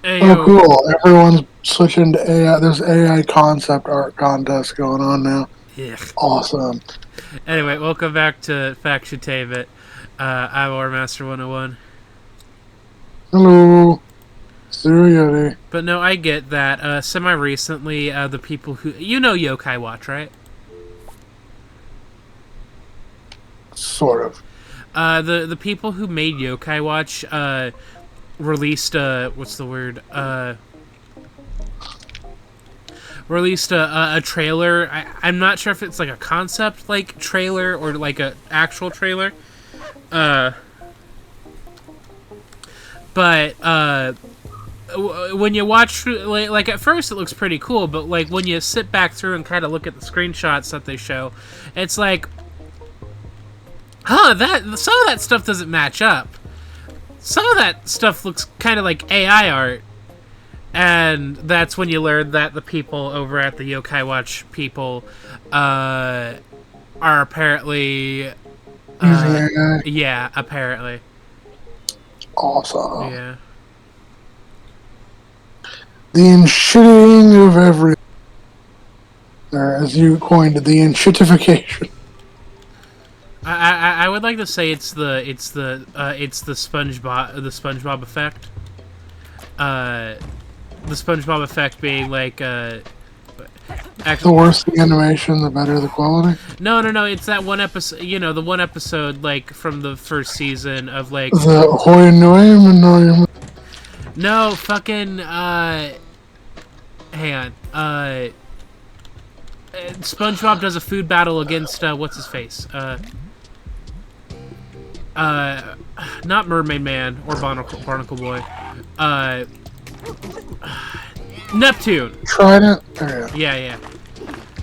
Hey, Oh, yo. cool. Everyone's switching to AI. There's AI concept art contest going on now. Yeah. Awesome. Anyway, welcome back to Factutainment. I'm our Master 101. Hello. Siri. But no, I get that. Semi recently, the people who. You know Yokai Watch, right? Sort of. The people who made Yokai Watch released what's the word? Released a trailer. I'm not sure if it's like a concept like trailer or like a actual trailer. Uh, but when you watch, like at first it looks pretty cool, but like when you sit back through and kind of look at the screenshots that they show, it's like, that some of that stuff doesn't match up. Some of that stuff looks kind of like AI art, and that's when you learn that the people over at the Yokai Watch people are apparently, Using AI. yeah, apparently, Awesome. yeah. The enshitting of everything. Or as you coined it, the enshittification. I would like to say it's the SpongeBob effect. The SpongeBob effect being like The actually worse the animation, the better the quality. no, it's that one episode, the one episode like from the first season of like The hoi noem. no fucking hang on SpongeBob does a food battle against what's his face not Mermaid Man or Barnacle Boy Neptune. Trident. Oh, yeah.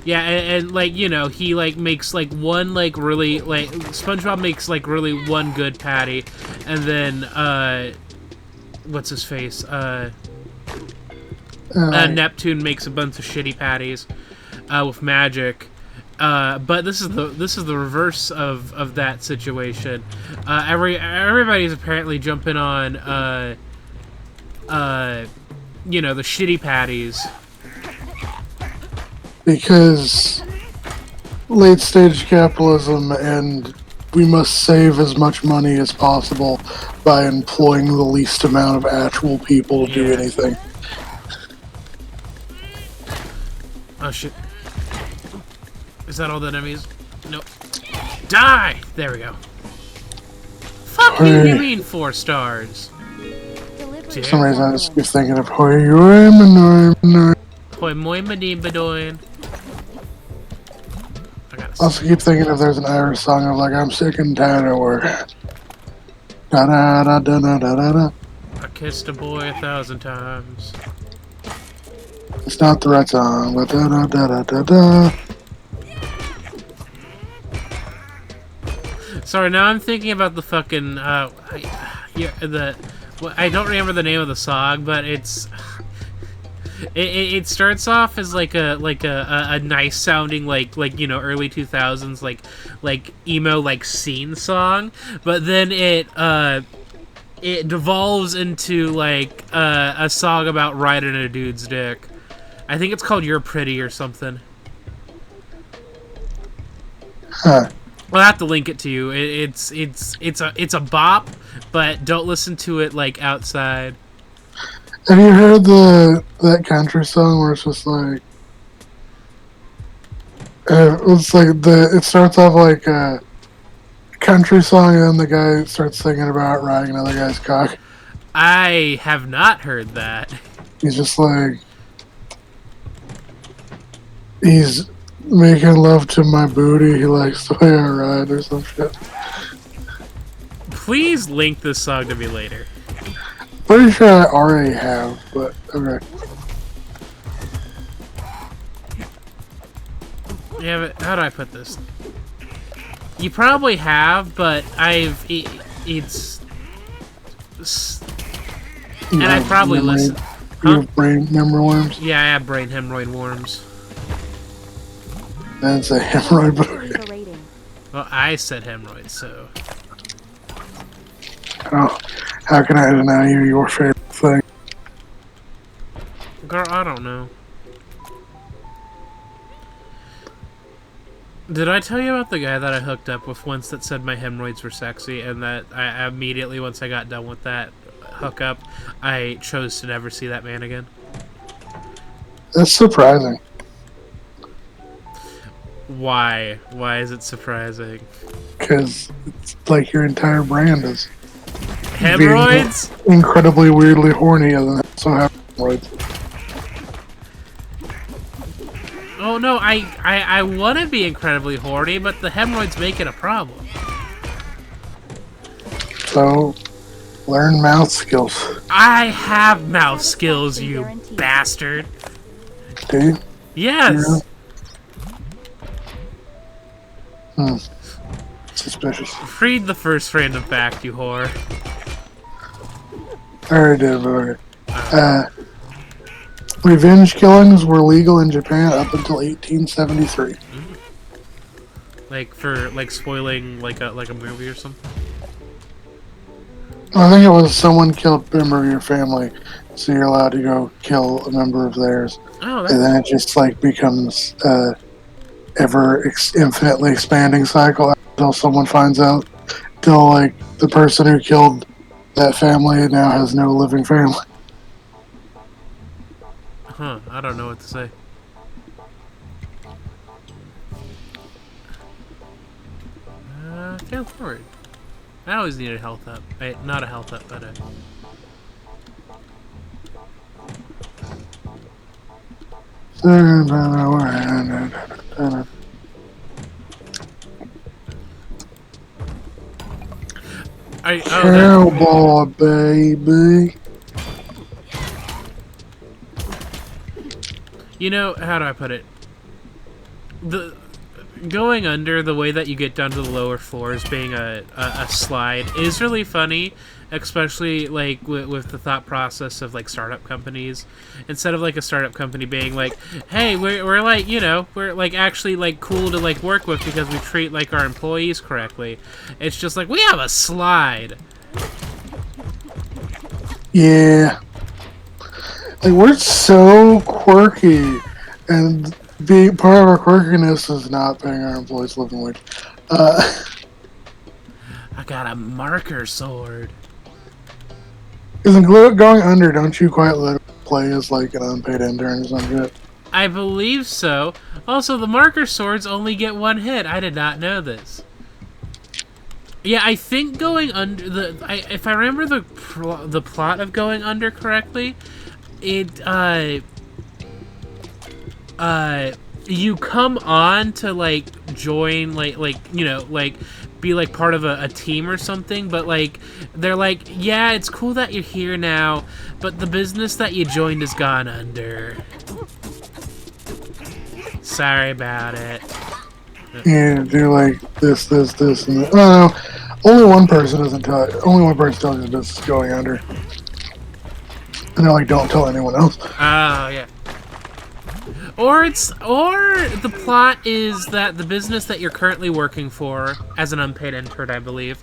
Yeah, and like he like makes like one like really like SpongeBob makes like really one good patty, and then what's his face Neptune makes a bunch of shitty patties with magic. But this is the reverse of that situation. Everybody's apparently jumping on the shitty patties. Because late stage capitalism, and we must save as much money as possible by employing the least amount of actual people to do Yeah. anything. Oh shit. Is that all the enemies? Nope. Die! There we go. Fuck you, you mean 4 stars. For some reason, I just keep thinking of hoi noem. Hoi moi madim bedoin. I gotta I also keep thinking if there's an Irish song of like, I'm sick and tired of work. Da da da da da da da da. I kissed a boy 1,000 times. It's not the right song, but da da da da da da. Sorry, now I'm thinking about the fucking I don't remember the name of the song, but it starts off as like a nice sounding like early 2000s like emo like scene song, but then it devolves into like a song about riding a dude's dick. I think it's called "You're Pretty" or something. Huh. I'll have to link it to you. It's a bop, but don't listen to it like outside. Have you heard that country song where it's just like it starts off like a country song and then the guy starts singing about riding another guy's cock. I have not heard that. He's just like he's making love to my booty. He likes the way I ride or some shit. Please link this song to me later. Pretty sure I already have, but okay. Yeah, but how do I put this? You probably have, but it's and I probably listen. You have brain memory worms? Yeah, I have brain hemorrhoid worms. That's a hemorrhoid booty. Well, I said hemorrhoids, so. Oh, how can I deny you your favorite thing? Girl, I don't know. Did I tell you about the guy that I hooked up with once that said my hemorrhoids were sexy, and that I immediately, once I got done with that hookup, I chose to never see that man again? That's surprising. Why? Why is it surprising? Because it's like your entire brand is Hemorrhoids? being incredibly weirdly horny, and then also have hemorrhoids. Oh no, I want to be incredibly horny, but the hemorrhoids make it a problem. So, learn mouth skills. I have mouth skills, you bastard. Do you? Yes. Hmm. Suspicious. Read the first random fact, you whore. I already did, but okay. Revenge killings were legal in Japan up until 1873. Like for spoiling like a movie or something. I think it was someone killed a member of your family, so you're allowed to go kill a member of theirs. Oh, And then it just like becomes infinitely expanding cycle until someone finds out. Till like the person who killed that family now has no living family. huh? I don't know what to say. Fail forward. I always need a health up. Not a health up, but a. Cowboy, baby. You know, how do I put it? The going under, the way that you get down to the lower floors being a slide is really funny, especially like with the thought process of like startup companies. Instead of like a startup company being like, hey, we're like, you know, we're like actually like cool to like work with because we treat like our employees correctly. It's just like, we have a slide. Yeah. Like, we're so quirky, and being part of our quirkiness is not paying our employees living wage. I got a marker sword. Isn't going under? Don't you quite let it play as like an unpaid intern or some shit? I believe so. Also, the marker swords only get one hit. I did not know this. Yeah, I think going under if I remember the plot of going under correctly, it you come on to like join like you know like be like part of a team or something, but like they're like, yeah, it's cool that you're here now, but the business that you joined has gone under. Sorry about it. Yeah, do like this, and that. No, only one person doesn't tell it. Only one person tells you this is going under. And they're like, don't tell anyone else. Oh, yeah. Or the plot is that the business that you're currently working for, as an unpaid intern, I believe,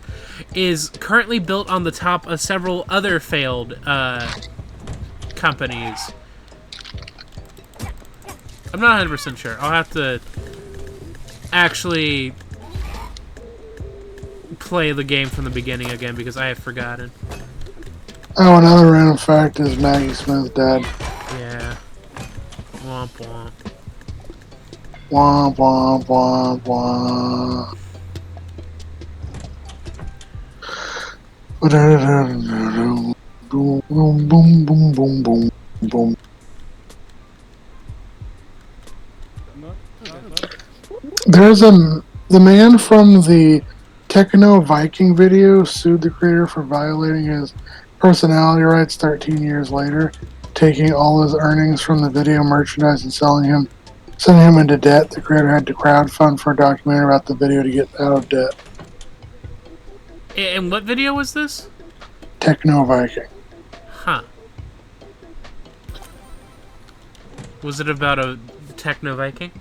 is currently built on the top of several other failed companies. I'm not 100% sure. I'll have to actually play the game from the beginning again because I have forgotten. Oh, another random fact is Maggie Smith's dad. Yeah. Womp womp. Womp womp womp womp. Boom boom boom boom boom boom boom. There's the man from the Techno Viking video sued the creator for violating his personality rights 13 years later, taking all his earnings from the video merchandise and sending him into debt. The creator had to crowdfund for a documentary about the video to get out of debt. And what video was this? Techno Viking. Huh. Was it about a Techno Viking?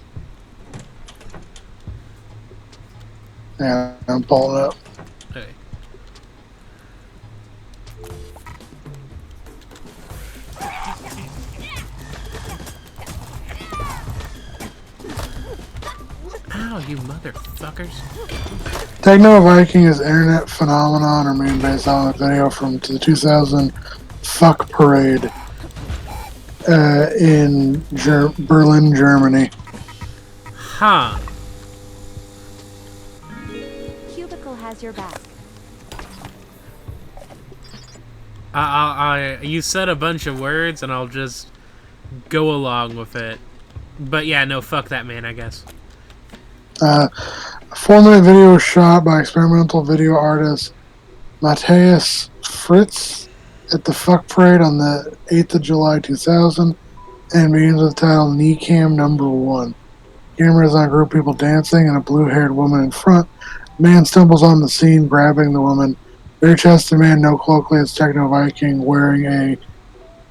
Yeah, I'm pulling it up. Okay. Ow, you motherfuckers. Techno Viking is an internet phenomenon or meme based on a video from the 2000 Fuck Parade in Berlin, Germany. Huh. Cubicle has your back. You said a bunch of words, and I'll just go along with it. But yeah, no, fuck that man, I guess. A 4-minute video was shot by experimental video artist Matthias Fritz at the Fuck Parade on the 8th of July 2000 and begins with the title Knee Cam Number 1. Camera is on a group of people dancing and a blue-haired woman in front. A man stumbles on the scene, grabbing the woman. Bare-chested man, no cloak, as Techno Viking, wearing a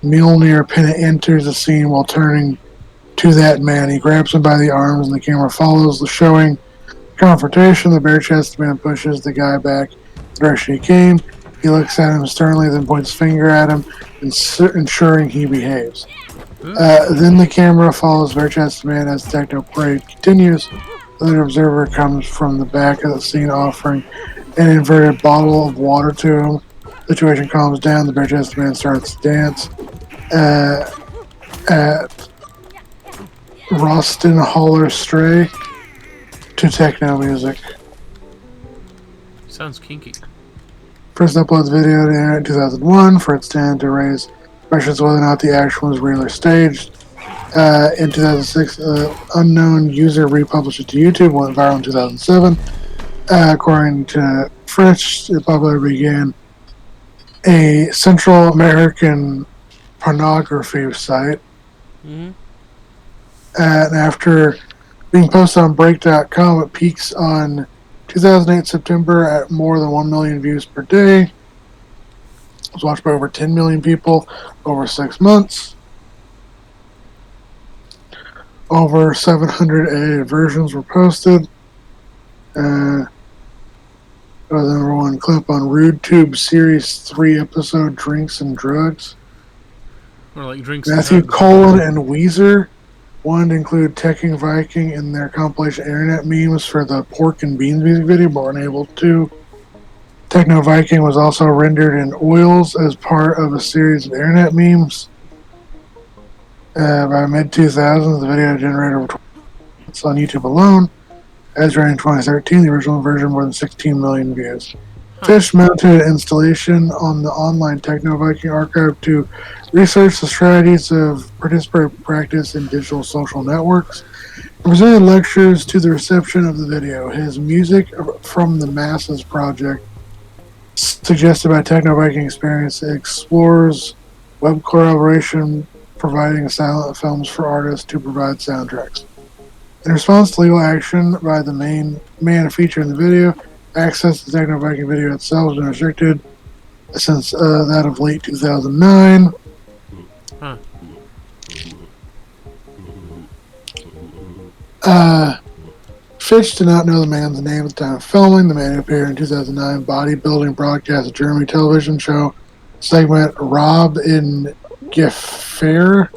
Mjolnir pennant, enters the scene while turning to that man. He grabs him by the arms and the camera follows, showing confrontation. The bare-chested man pushes the guy back the direction he came. He looks at him sternly, then points his finger at him, ensuring he behaves. Then the camera follows bare-chested man as the techno parade continues. Another observer comes from the back of the scene offering an inverted bottle of water to him. The situation calms down. The bare-chested man starts to dance at Rostin Holler Stray to techno music. Sounds kinky. First uploads video to the internet in 2001 for its stand to raise questions whether or not the action was real or staged. In 2006, unknown user republished it to YouTube, went viral in 2007. According to Fritz, it popularly began a Central American pornography site. Mm-hmm. And after being posted on Break.com, it peaks on 2008 September at more than 1 million views per day. It was watched by over 10 million people over 6 months. Over 700 edited versions were posted. It was the number one clip on RudeTube Series 3 episode Drinks and Drugs. Or like drinks. Matthew Cullen and Weezer wanted to include Teching Viking in their compilation internet memes for the Pork and Beans music video, but were unable to. Techno Viking was also rendered in oils as part of a series of internet memes. By mid-2000s, the video generated over 20 minutes on YouTube alone. As during 2013, the original version more than 16 million views. Fish mounted an installation on the online Techno Viking archive to research the strategies of participatory practice in digital social networks. He presented lectures to the reception of the video. His Music from the Masses project, suggested by Techno Viking Experience, explores web collaboration, providing silent films for artists to provide soundtracks. In response to legal action by the main man featured in the video, access to the Techno Viking video itself has been restricted since that of late 2009. Huh. Fitch did not know the man's name at the time of filming. The man appeared in 2009 bodybuilding broadcast German television show segment Rob in Gefahren.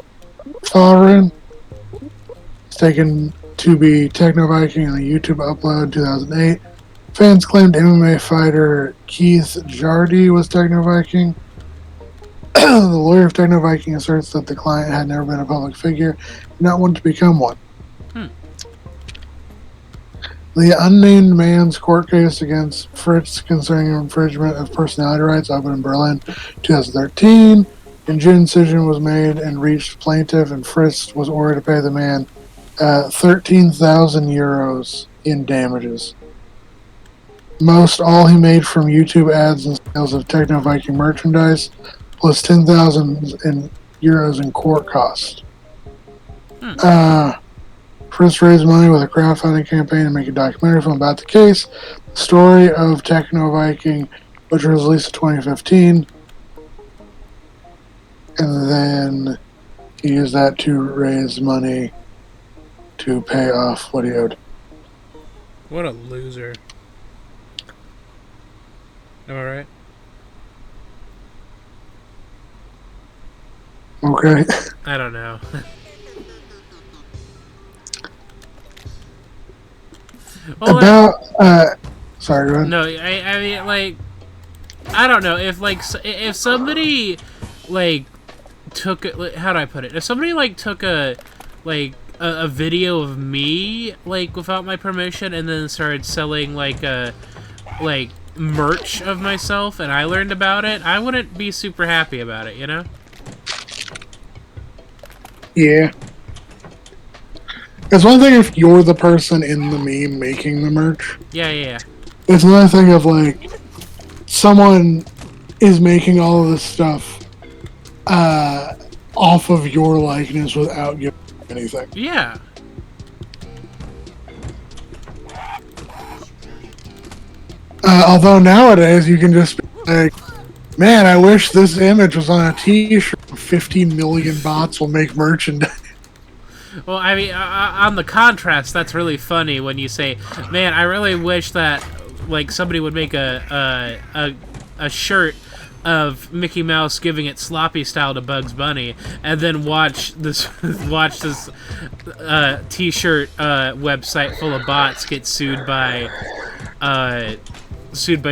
It's taken to be Techno Viking in a YouTube upload in 2008. Fans claimed MMA fighter Keith Jardy was Techno Viking. The lawyer of Techno Viking asserts that the client had never been a public figure and not wanted to become one. The unnamed man's court case against Fritz concerning infringement of personality rights opened in Berlin 2013. In June, decision was made and reached plaintiff, and Fritz was ordered to pay the man 13,000 euros in damages. Most all he made from YouTube ads and sales of Techno Viking merchandise, plus 10,000 euros in court costs. Fritz raised money with a crowdfunding campaign to make a documentary film about the case, the story of Techno Viking, which was released in 2015. And then he used that to raise money to pay off what he owed. What a loser. Am I right? Okay. I don't know. Well, About sorry, go ahead. no, I mean, like, I don't know if like if somebody like took it. How do I put it? If somebody like took a video of me like without my permission and then started selling like merch of myself and I learned about it, I wouldn't be super happy about it, you know? Yeah. It's one thing if you're the person in the meme making the merch. Yeah. It's another thing of like someone is making all of this stuff off of your likeness without giving anything. Yeah. Although nowadays you can just be like, man, I wish this image was on a t-shirt. 50 million bots will make merchandise. Well, I mean, on the contrast, that's really funny when you say, "Man, I really wish that like somebody would make a shirt of Mickey Mouse giving it sloppy style to Bugs Bunny," and then watch this t-shirt website full of bots get sued by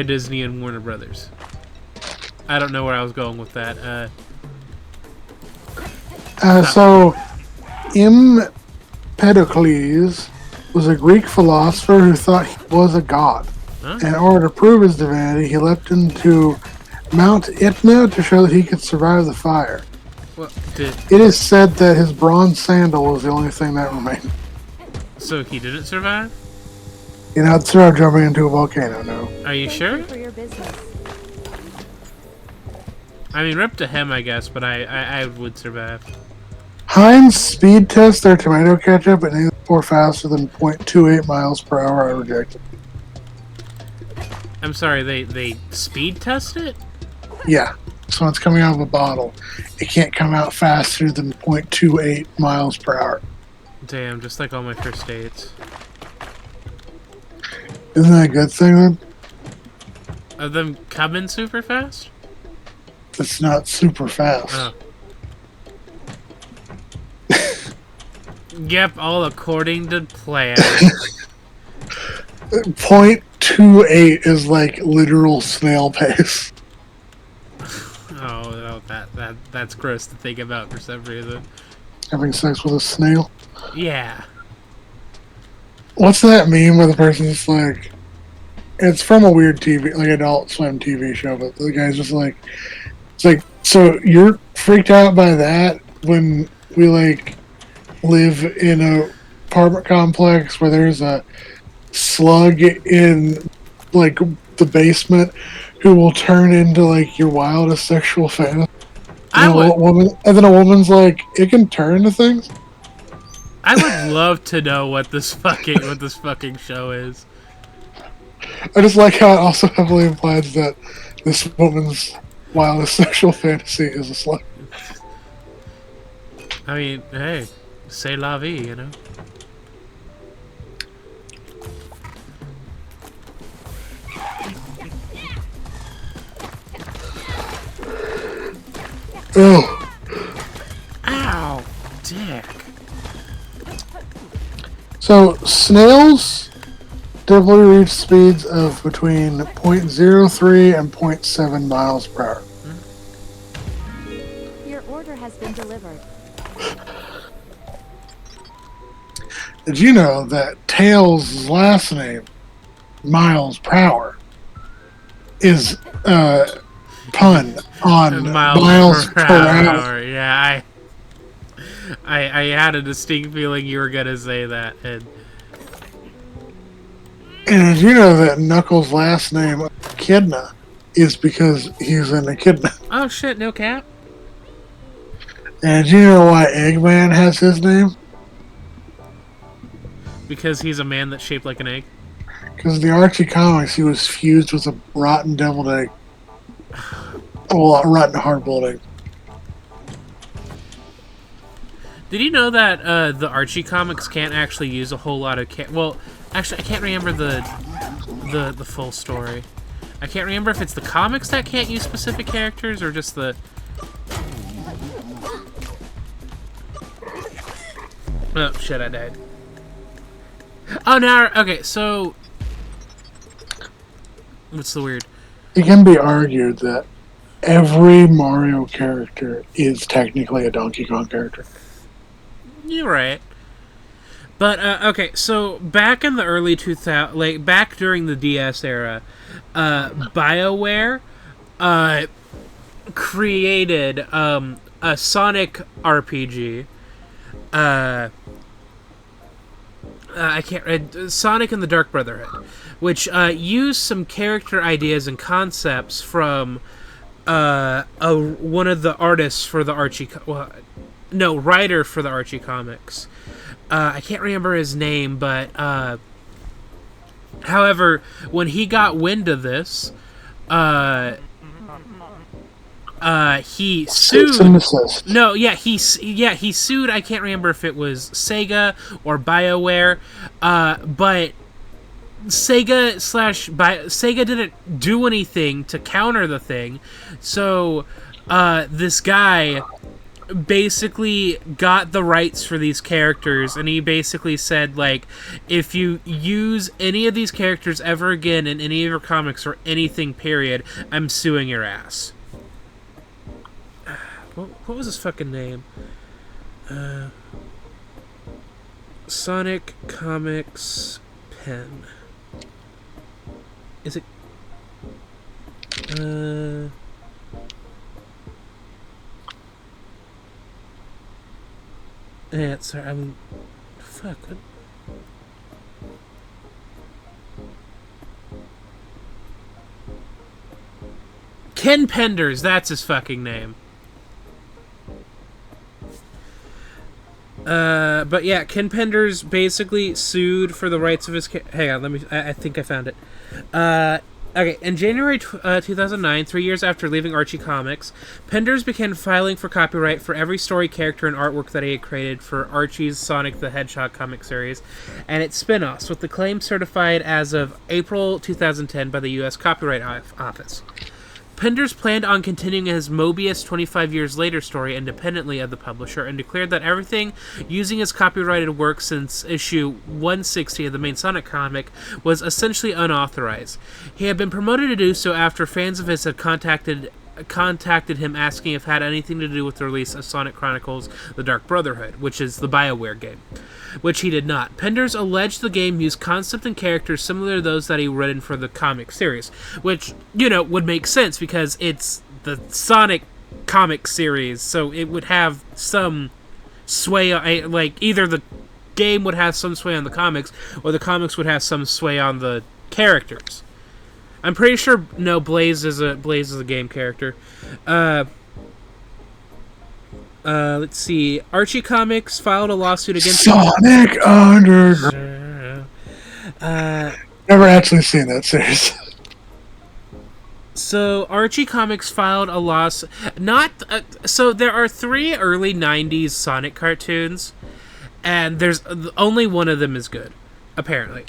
Disney and Warner Brothers. I don't know where I was going with that. So, Empedocles was a Greek philosopher who thought he was a god. Huh? In order to prove his divinity, he leapt into Mount Etna to show that he could survive the fire. Well, It is said that his bronze sandal was the only thing that remained. so he didn't survive? You know, instead of jumping into a volcano, no. Are you Thank you sure? for your business. I mean, rip to him, I guess, but I would survive. Heinz speed test their tomato ketchup and either pour faster than 0.28 miles per hour. I reject it. I'm sorry, they speed test it? Yeah. So when it's coming out of a bottle, it can't come out faster than 0.28 miles per hour. Damn, just like all my first dates. Isn't that a good thing then? Are them coming super fast? It's not super fast. Oh. Yep, all according to plan. 0.28 is like literal snail pace. Oh, that's gross to think about for some reason. Having sex with a snail. Yeah. What's that meme where the person's like, it's from a weird TV, like Adult Swim TV show, but the guy's just like, it's like, so you're freaked out by that when we like live in a apartment complex where there's a slug in like the basement who will turn into like your wildest sexual fantasy. And then a woman's like, it can turn into things. I would love to know what this fucking show is. I just like how it also heavily implies that this woman's wildest sexual fantasy is a slug. I mean, hey, c'est la vie, you know? Oh. Ow, dick. So, snails definitely reach speeds of between 0.03 and 0.7 miles per hour. Your order has been delivered. Did you know that Tails' last name, Miles per hour, is a pun on miles per hour? Yeah, I had a distinct feeling you were gonna say that, and did you know that Knuckles' last name, Echidna, is because he's an echidna? oh shit, no cap. And did you know why Eggman has his name? Because he's a man that's shaped like an egg. Because in the Archie comics, he was fused with a rotten deviled egg. Well, a rotten hard-boiled egg. Did you know that the Archie comics can't actually use a whole lot of well, actually, I can't remember the full story. I can't remember if it's the comics that can't use specific characters or just the. Oh shit! I died. Oh, now okay. So what's the weird? It can be argued that every Mario character is technically a Donkey Kong character. You're right. But okay, so back in the early 2000, like back during the DS era, BioWare uh, created a Sonic RPG. I can't. Sonic and the Dark Brotherhood, which used some character ideas and concepts from one of the artists for the Archie. Well, no, writer for the Archie comics. I can't remember his name, but however, when he got wind of this, he sued. No, yeah, he sued. I can't remember if it was Sega or BioWare, but Sega didn't do anything to counter the thing, so this guy basically got the rights for these characters, and he basically said, like, if you use any of these characters ever again in any of your comics or anything, period, I'm suing your ass. What was his fucking name? Sonic Comics pen. Is it? Yeah, sorry. I'm. Fuck. What? Ken Penders. That's his fucking name. But yeah, Ken Penders basically sued for the rights of his. Hang on, let me. I think I found it. Okay, in January 2009, 3 years after leaving Archie Comics, Penders began filing for copyright for every story, character, and artwork that he had created for Archie's Sonic the Hedgehog comic series and its spin-offs, with the claim certified as of April 2010 by the U.S. Copyright Office. Penders planned on continuing his Mobius 25 Years Later story independently of the publisher and declared that everything using his copyrighted work since issue 160 of the main Sonic comic was essentially unauthorized. He had been promoted to do so after fans of his had contacted him asking if it had anything to do with the release of Sonic Chronicles The Dark Brotherhood, which is the BioWare game, which he did not. Penders alleged the game used concepts and characters similar to those that he written for the comic series, which, would make sense because it's the Sonic comic series, so it would have some sway, like either the game would have some sway on the comics or the comics would have some sway on the characters. I'm pretty sure Blaze is a game character. Let's see. Archie Comics filed a lawsuit against Sonic Underground. Never actually seen that series. So Archie Comics filed a lawsuit. So there are 3 early '90s Sonic cartoons, and there's only one of them is good, apparently.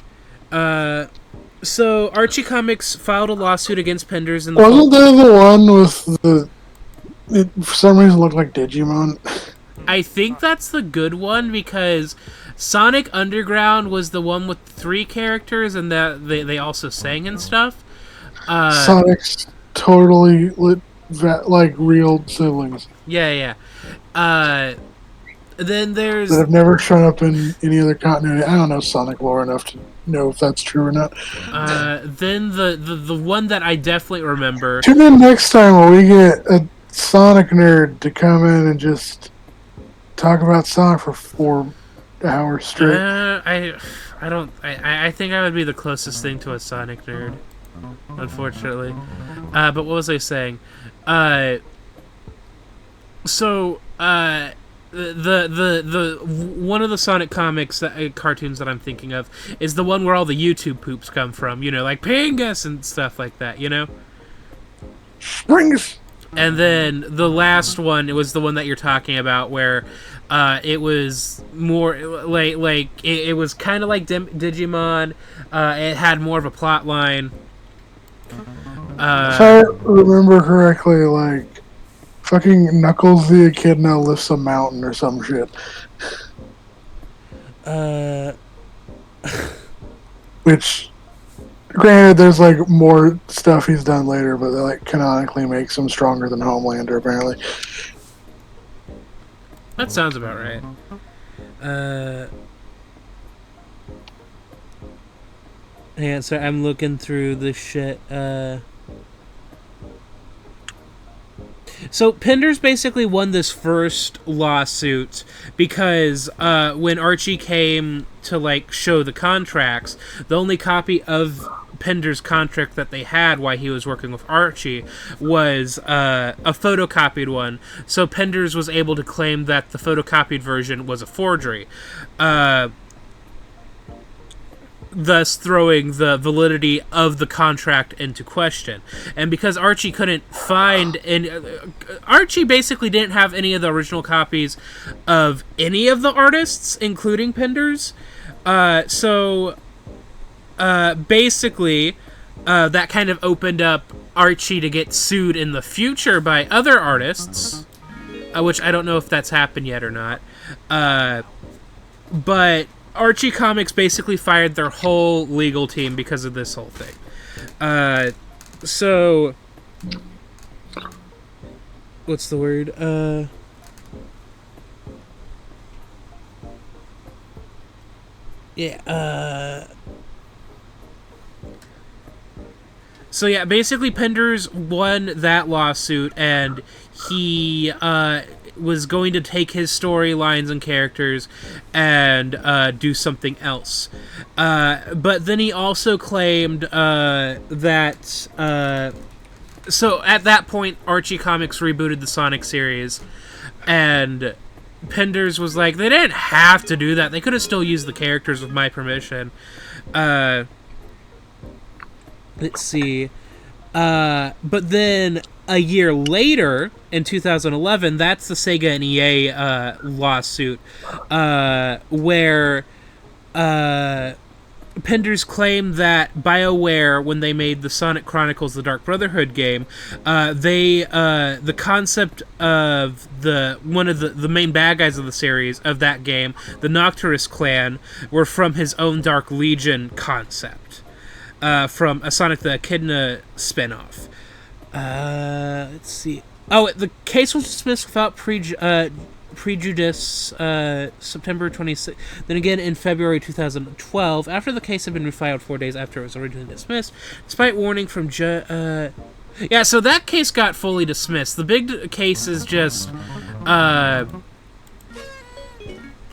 So Archie Comics filed a lawsuit against Penders in the Wasn't there the one with it for some reason looked like Digimon? I think that's the good one because Sonic Underground was the one with 3 characters and that they also sang and stuff. Sonic's totally like real siblings. Yeah. Then there's that have never shown up in any other continuity. I don't know Sonic lore enough to know if that's true or not. Then the one that I definitely remember. Tune in next time when we get a Sonic nerd to come in and just talk about Sonic for 4 hours straight. I think I would be the closest thing to a Sonic nerd, unfortunately. But what was I saying? The one of the Sonic comics cartoons that I'm thinking of is the one where all the YouTube poops come from, like Pingus and stuff like that, Springus. And then the last one, it was the one that you're talking about, where it was more like it was kind of like Digimon. It had more of a plot line. If I remember correctly, like fucking Knuckles the Echidna lifts a mountain or some shit. Which, granted, there's like more stuff he's done later, but that like canonically makes him stronger than Homelander, apparently. That sounds about right. Yeah, so I'm looking through this shit. So Penders basically won this first lawsuit because when Archie came to like show the contracts, the only copy of Pender's contract that they had while he was working with Archie was a photocopied one. So Penders was able to claim that the photocopied version was a forgery. Thus throwing the validity of the contract into question. And because Archie couldn't find any... Archie basically didn't have any of the original copies of any of the artists, including Penders. Basically, that kind of opened up Archie to get sued in the future by other artists, which I don't know if that's happened yet or not. But Archie Comics basically fired their whole legal team because of this whole thing. So, what's the word? So yeah, basically Penders won that lawsuit, and he was going to take his storylines and characters and do something else. But then he also claimed that... so at that point, Archie Comics rebooted the Sonic series, and Penders was like, they didn't have to do that. They could have still used the characters with my permission. Let's see. But then a year later, in 2011, that's the Sega and EA lawsuit, where Penders claimed that BioWare, when they made the Sonic Chronicles: The Dark Brotherhood game, the concept of one of the main bad guys of the series of that game, the Nocturus clan, were from his own Dark Legion concept. From a Sonic the Echidna spinoff. Let's see. Oh, the case was dismissed without prejudice September 26th. Then again in February 2012, after the case had been refiled 4 days after it was originally dismissed, despite warning from yeah, so that case got fully dismissed. The big case is just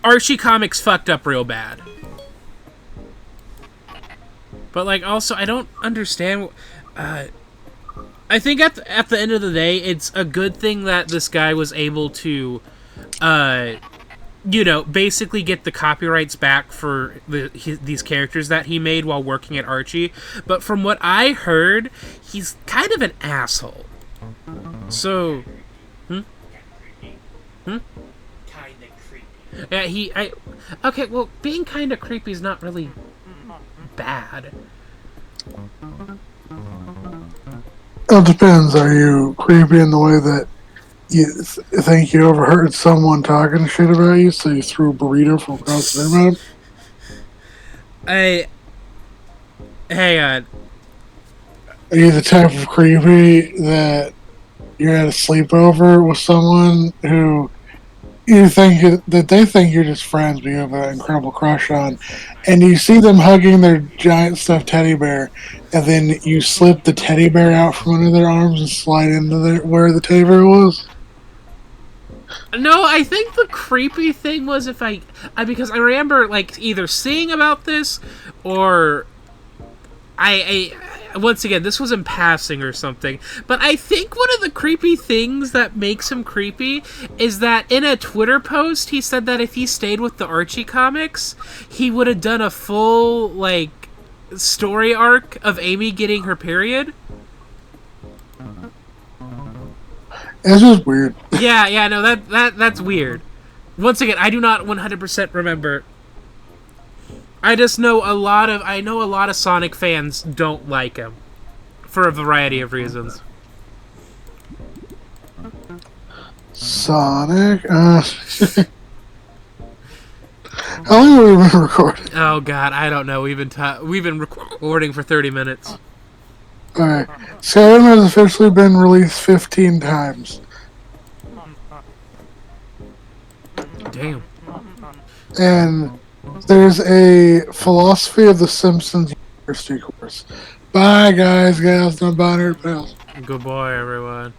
Archie Comics fucked up real bad. But, like, also, I don't understand... I think at the end of the day, it's a good thing that this guy was able to, basically get the copyrights back for these characters that he made while working at Archie. But from what I heard, he's kind of an asshole. So... Kinda creepy. Yeah, okay, well, being kinda creepy is not really... bad. It depends. Are you creepy in the way that you think you overheard someone talking shit about you, so you threw a burrito from across the room at him? Hang on. Are you the type of creepy that you're at a sleepover with someone who you think that they think you're just friends, but you have an incredible crush on, and you see them hugging their giant stuffed teddy bear, and then you slip the teddy bear out from under their arms and slide into where the teddy bear was? No, I think the creepy thing was because I remember like either seeing about this or I once again, this was in passing or something, but I think one of the creepy things that makes him creepy is that in a Twitter post, he said that if he stayed with the Archie comics, he would have done a full, like, story arc of Amy getting her period. It's just weird. Yeah, no, that's weird. Once again, I do not 100% remember. I just know a lot of Sonic fans don't like him for a variety of reasons. Sonic? I How long have we been recording? Oh God, I don't know. We've been recording for 30 minutes. Alright. Skyrim has officially been released 15 times. Damn. And there's a philosophy of the Simpsons University course. Bye, guys, gals, non-binary pals. Good boy, everyone.